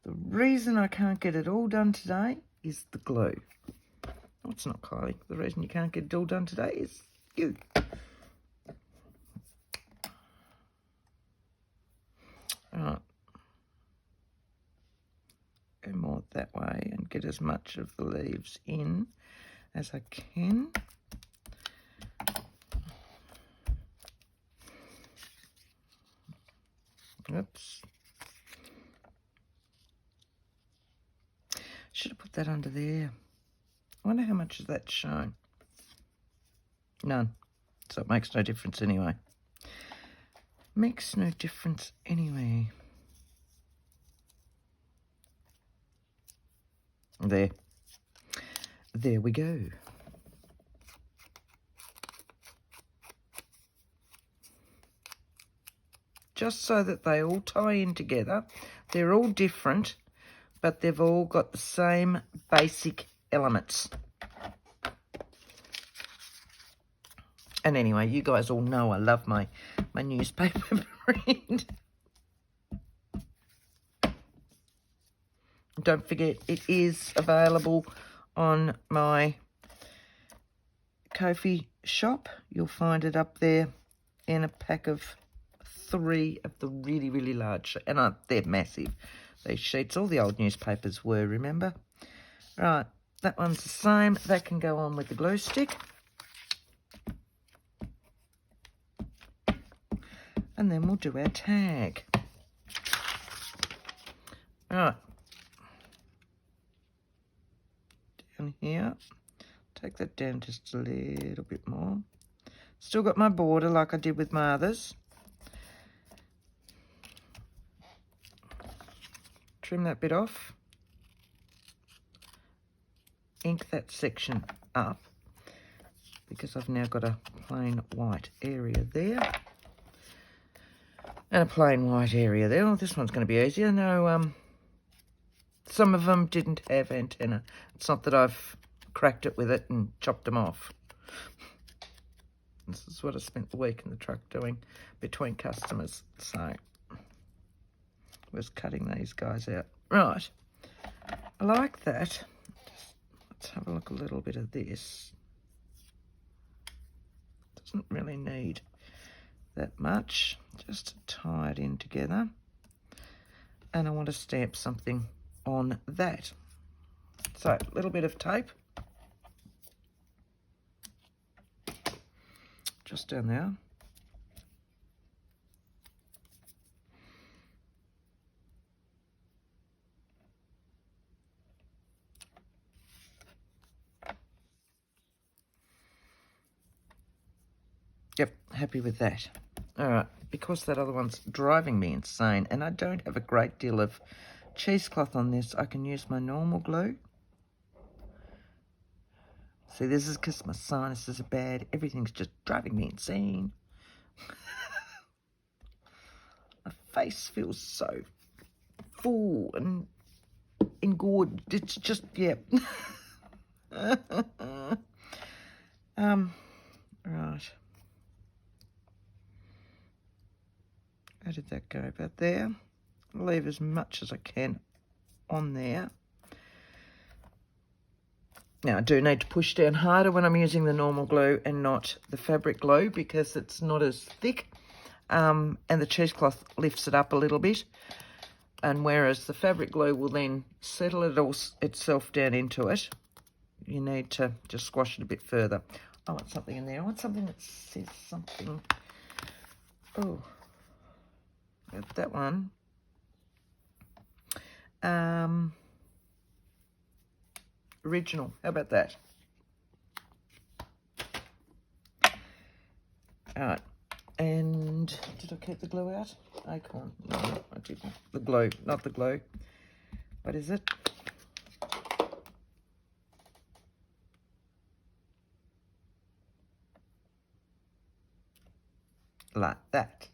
[SPEAKER 1] The reason I can't get it all done today is the glue. Oh, it's not Kylie. The reason you can't get it all done today is you. Alright. Go more that way and get as much of the leaves in as I can. Oops. Should have put that under there. I wonder how much of that's shown. None. So it makes no difference anyway. Makes no difference anyway. There. There we go. Just so that they all tie in together. They're all different, but they've all got the same basic elements. And anyway, you guys all know I love my newspaper print. Don't forget, it is available on my Ko-fi shop. You'll find it up there in a pack of 3 of the really, really large. And they're massive, these sheets. All the old newspapers were, remember? Right, that one's the same. That can go on with the glue stick. And then we'll do our tag. Right. Down here. Take that down just a little bit more. Still got my border like I did with my others. Trim that bit off. Ink that section up because I've now got a plain white area there. And a plain white area there. Oh, this one's going to be easier. No, some of them didn't have antenna. It's not that I've cracked it with it and chopped them off. This is what I spent the week in the truck doing between customers. So, was cutting these guys out. Right. I like that. Let's have a look a little bit of this. Doesn't really need that much. Just to tie it in together. And I want to stamp something on that. So, a little bit of tape. Just down there. Yep, happy with that. All right, because that other one's driving me insane and I don't have a great deal of cheesecloth on this, I can use my normal glue. See, this is because my sinuses are bad. Everything's just driving me insane. My face feels so full and engorged. It's just, yeah. Right. How did that go? About there. Leave as much as I can on there. Now, I do need to push down harder when I'm using the normal glue and not the fabric glue because it's not as thick. And the cheesecloth lifts it up a little bit. And whereas the fabric glue will then settle it all itself down into it, you need to just squash it a bit further. I want something in there. I want something that says something. Oh, that one. Original. How about that? All right. And did I keep the glue out? Acorn. No, I didn't. The glue, not the glue. What is it? Like that.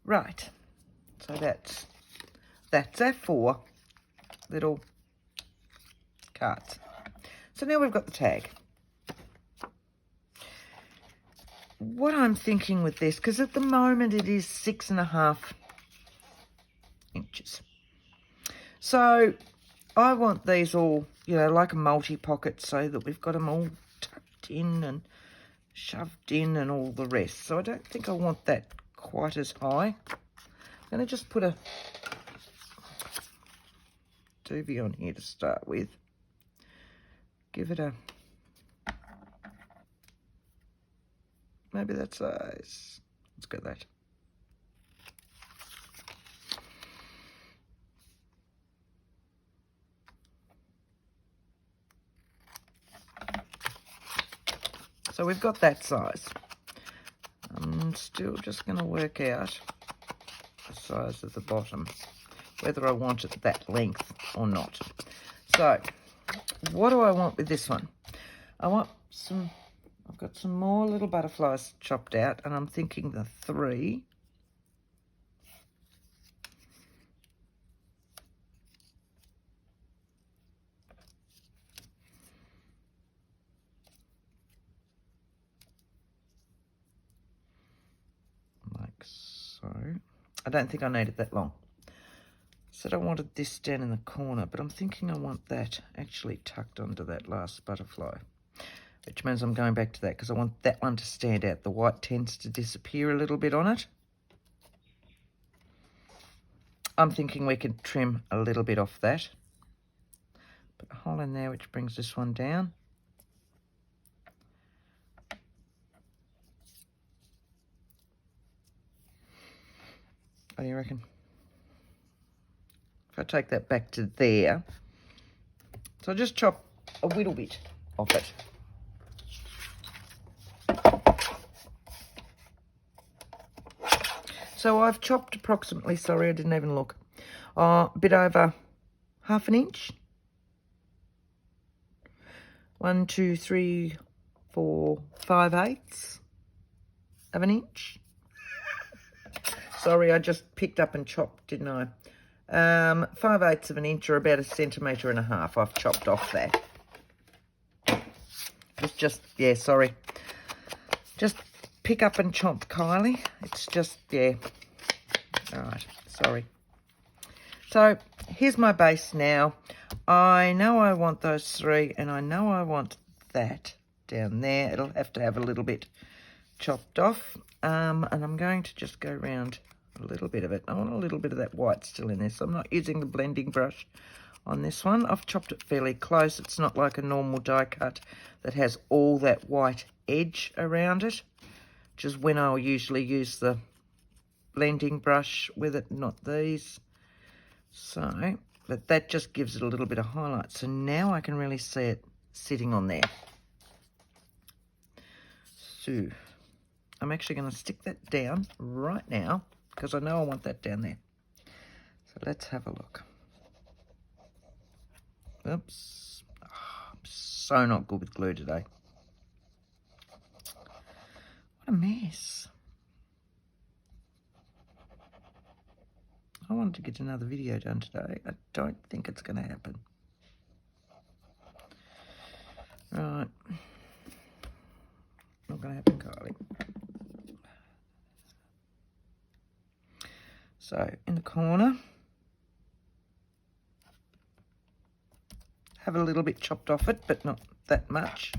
[SPEAKER 1] Right. So that's our 4 little cards. So now we've got the tag. What I'm thinking with this, because at the moment it is 6.5 inches. So I want these all, you know, like a multi-pocket so that we've got them all tucked in and shoved in and all the rest. So I don't think I want that quite as high. I'm going to just put a doobie on here to start with. Give it a, maybe that size. Let's go that. So we've got that size. I'm still just going to work out the size of the bottom, whether I want it that length or not. So what do I want with this one? I want some, I've got some more little butterflies chopped out, and I'm thinking the 3. Like so. I don't think I need it that long. Said I wanted this down in the corner, but I'm thinking I want that actually tucked under that last butterfly, which means I'm going back to that because I want that one to stand out. The white tends to disappear a little bit on it. I'm thinking we could trim a little bit off that. Put a hole in there, which brings this one down. What do you reckon? If I take that back to there, so I just chop a little bit of it. So I've chopped approximately, sorry, I didn't even look, a bit over 1/2 inch. 1, 2, 3, 4, 5/8 of an inch. Sorry, I just picked up and chopped, didn't I? 5/8 of an inch, or about 1.5 centimetres. I've chopped off that. It's just, yeah, sorry. Just pick up and chomp, Kylie. It's just, yeah. All right, sorry. So here's my base now. I know I want those 3, and I know I want that down there. It'll have to have a little bit chopped off. And I'm going to just go around a little bit of it. I want a little bit of that white still in there, so I'm not using the blending brush on this one. I've chopped it fairly close. It's not like a normal die cut that has all that white edge around it, which is when I'll usually use the blending brush with it, not these. So, but that just gives it a little bit of highlight. So now I can really see it sitting on there. So I'm actually going to stick that down right now because I know I want that down there. So let's have a look. Oops. Oh, I'm so not good with glue today. What a mess. I wanted to get another video done today. I don't think it's going to happen. Right. Not going to happen, Kylie. So, in the corner, have a little bit chopped off it, but not that much.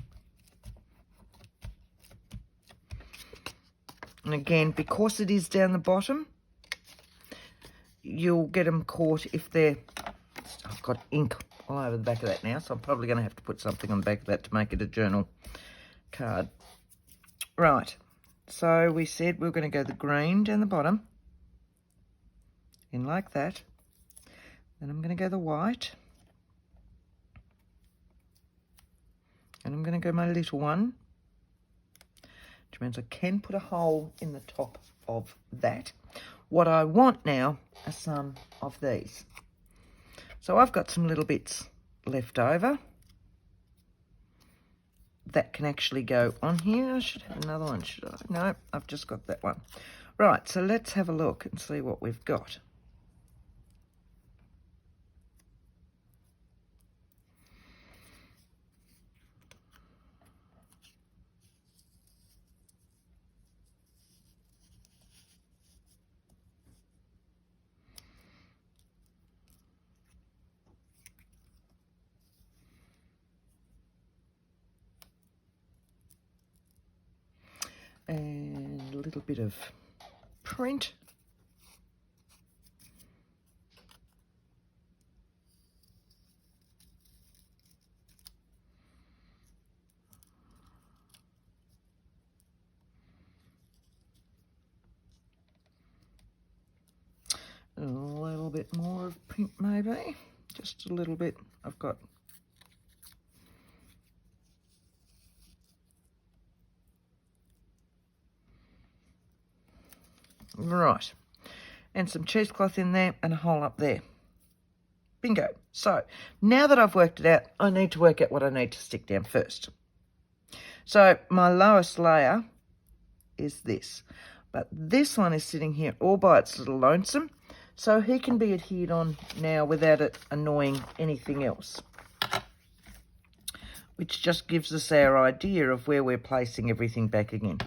[SPEAKER 1] And again, because it is down the bottom, you'll get them caught if they're... I've got ink all over the back of that now, so I'm probably going to have to put something on the back of that to make it a journal card. Right, so we said we were going to go the green down the bottom, in like that. Then I'm going to go the white. And I'm going to go my little one, which means I can put a hole in the top of that. What I want now are some of these. So I've got some little bits left over that can actually go on here. I should have another one, should I? No, I've just got that one. Right, so let's have a look and see what we've got. And a little bit of print. A little bit more of print maybe, just a little bit. I've got Right. And some cheesecloth in there and a hole up there. Bingo. So now that I've worked it out, I need to work out what I need to stick down first. So my lowest layer is this, but this one is sitting here all by its little lonesome, so he can be adhered on now without it annoying anything else, which just gives us our idea of where we're placing everything back again.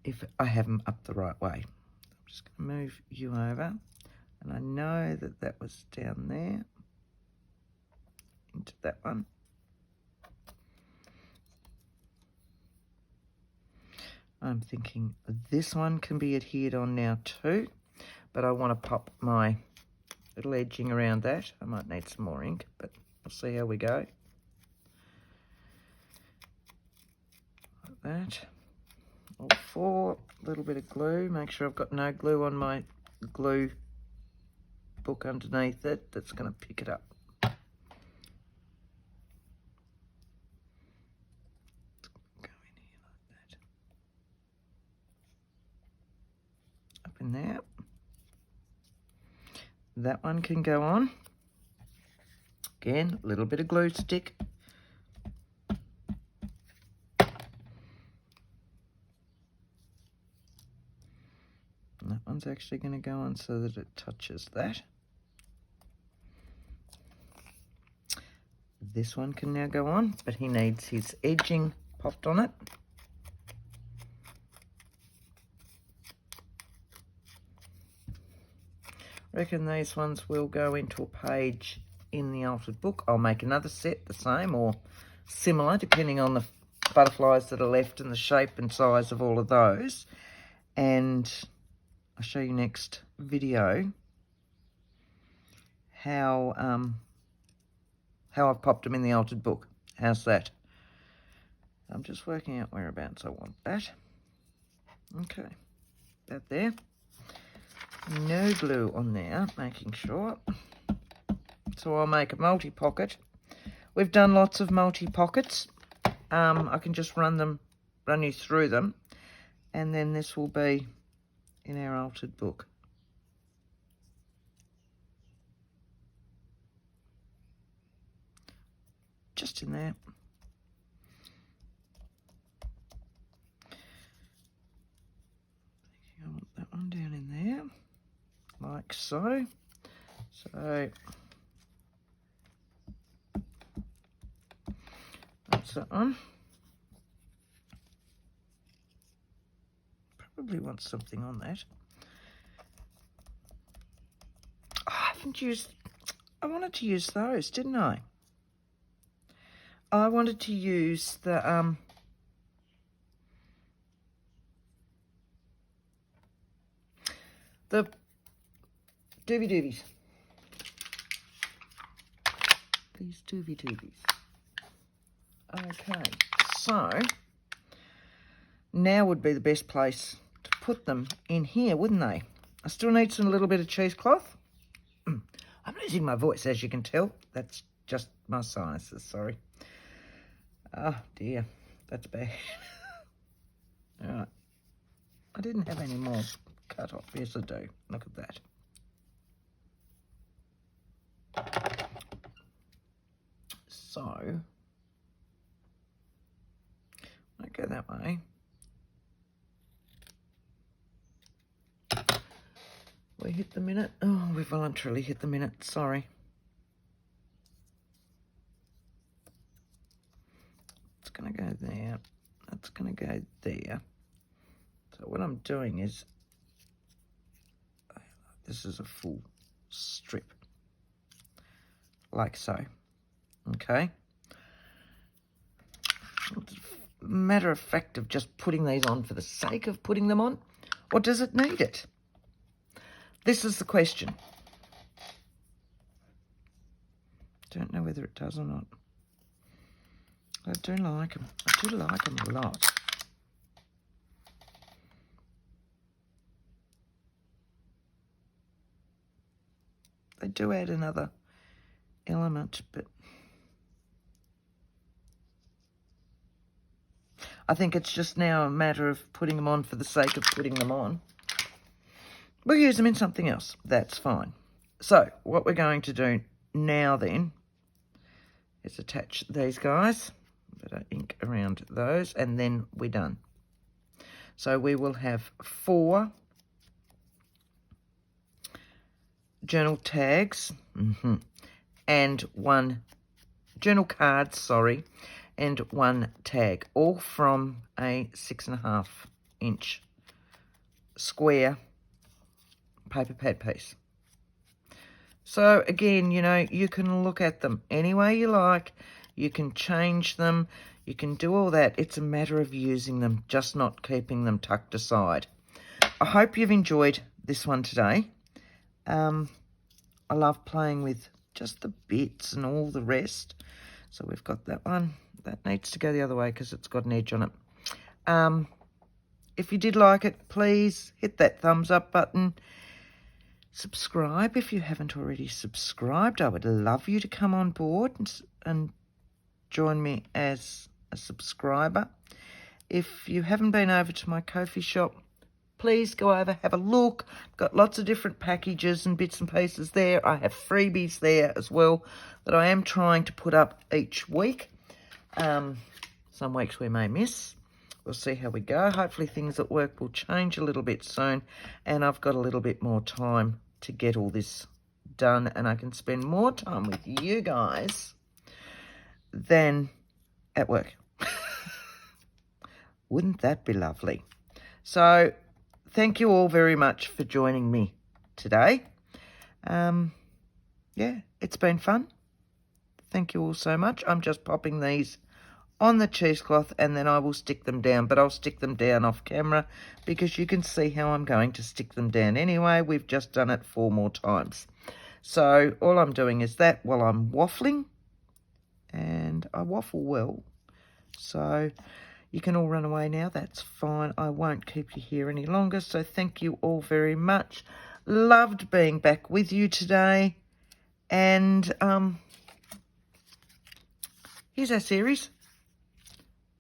[SPEAKER 1] If I have them up the right way. I'm just going to move you over, and I know that that was down there into that one. I'm thinking this one can be adhered on now too, but I want to pop my little edging around that. I might need some more ink, but we'll see how we go. Like that. All four, a little bit of glue. Make sure I've got no glue on my glue book underneath it. That's going to pick it up. In there. That one can go on. Again, a little bit of glue stick. And that one's actually going to go on so that it touches that. This one can now go on, but he needs his edging popped on it. I reckon these ones will go into a page in the altered book. I'll make another set the same or similar, depending on the butterflies that are left and the shape and size of all of those. And I'll show you next video how I've popped them in the altered book. How's that? I'm just working out whereabouts I want that. Okay, that there. No glue on there, making sure. So I'll make a multi-pocket. We've done lots of multi-pockets. I can just run you through them, and then this will be in our altered book. Just in there. I want that one down in there. Like so. So that's that one. Probably want something on that. I wanted to use those, didn't I? I wanted to use the doobie-doobies. These doobie-doobies. Okay, so now would be the best place to put them in here, wouldn't they? I still need some little bit of cheesecloth. I'm losing my voice, as you can tell. That's just my sinuses, sorry. Oh dear, that's bad. All right. I didn't have any more cut off. Yes, I do. Look at that. So, I go that way. We hit the minute. Oh, we voluntarily hit the minute. Sorry. It's going to go there. That's going to go there. So what I'm doing is, this is a full strip, like so. Okay. Matter of fact of just putting these on for the sake of putting them on, or does it need it? This is the question. Don't know whether it does or not. I do like them. I do like them a lot. They do add another element, but I think it's just now a matter of putting them on for the sake of putting them on. We'll use them in something else. That's fine. So what we're going to do now then is attach these guys. Bit of ink around those, and then we're done. So we will have 4 journal tags and 1 journal cards, sorry, and 1 tag, all from a 6.5 inch square paper pad piece. So again, you know, you can look at them any way you like. You can change them. You can do all that. It's a matter of using them, just not keeping them tucked aside. I hope you've enjoyed this one today. I love playing with just the bits and all the rest. So we've got that one. That needs to go the other way because it's got an edge on it. If you did like it, please hit that thumbs up button. Subscribe if you haven't already subscribed. I would love you to come on board and join me as a subscriber. If you haven't been over to my Ko-fi shop, please go over, have a look. I've got lots of different packages and bits and pieces there. I have freebies there as well that I am trying to put up each week. Some weeks we may miss. We'll see how we go. Hopefully things at work will change a little bit soon, and I've got a little bit more time to get all this done, and I can spend more time with you guys than at work. Wouldn't that be lovely? So thank you all very much for joining me today. Yeah, it's been fun. Thank you all so much. I'm just popping these on the cheesecloth and then I will stick them down, but I'll stick them down off camera because you can see how I'm going to stick them down anyway. We've just done it 4 more times. So all I'm doing is that while I'm waffling, and I waffle well. So you can all run away now. That's fine. I won't keep you here any longer. So thank you all very much. Loved being back with you today. And here's our series.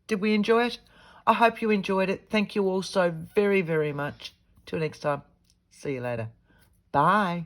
[SPEAKER 1] Did we enjoy it? I hope you enjoyed it. Thank you all so very, very much. Till next time. See you later. Bye.